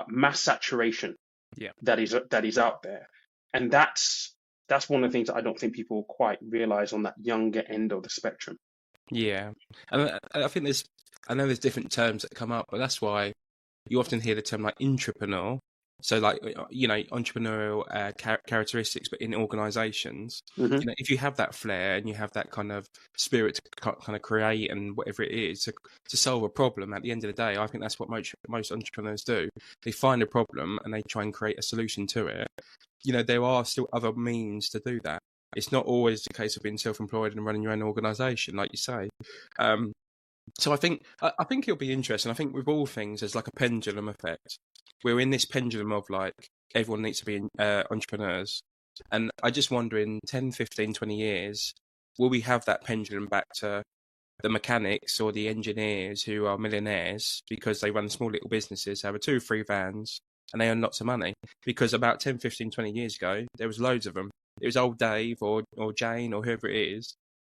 mass saturation Yeah. that is out there, and that's one of the things that I don't think people quite realize on that younger end of the spectrum. Yeah. And I think I know there's different terms that come up, but that's why you often hear the term like intrapreneur. So, like, entrepreneurial characteristics, but in organizations, Hmm. if you have that flair and you have that kind of spirit to kind of create and whatever it is to solve a problem, at the end of the day, I think that's what most entrepreneurs do. They find a problem and they try and create a solution to it. There are still other means to do that. It's not always the case of being self-employed and running your own organization, like you say. Um, so I think it'll be interesting. I think with all things, there's like a pendulum effect. We're in this pendulum of like everyone needs to be entrepreneurs, and I just wonder in 10, 15, 20 years, will we have that pendulum back to the mechanics or the engineers who are millionaires because they run small little businesses, have a 2 or 3 vans, and they earn lots of money? Because about 10, 15, 20 years ago, there was loads of them. It was old Dave or Jane or whoever it is,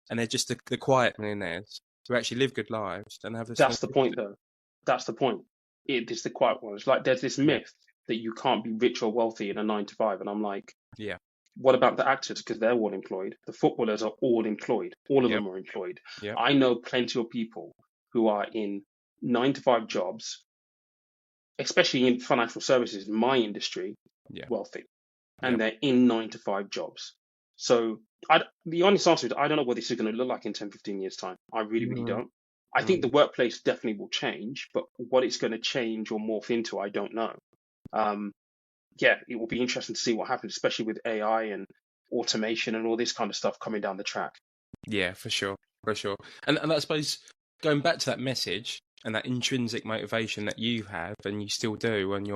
and they're just the quiet millionaires who actually live good lives and have a small That's the point, business. though. That's the point. It is the quiet one. It's like there's this Yeah, myth that you can't be rich or wealthy in a 9 to 5, and I'm like, yeah, what about the actors? Because they're all employed. The footballers are all employed. All of yeah, them are employed. yeah, I know plenty of people who are in 9 to 5 jobs, especially in financial services, my industry, yeah, wealthy, yeah, and they're in 9 to 5 jobs. So the honest answer is I don't know what this is going to look like in 10, 15 years time. I really, really mm, don't. I think the mm, workplace definitely will change, but what it's going to change or morph into, I don't know. Um, yeah, it will be interesting to see what happens, especially with AI and automation and all this kind of stuff coming down the track. yeah, for sure, for sure. And I suppose going back to that message and that intrinsic motivation that you have and you still do, and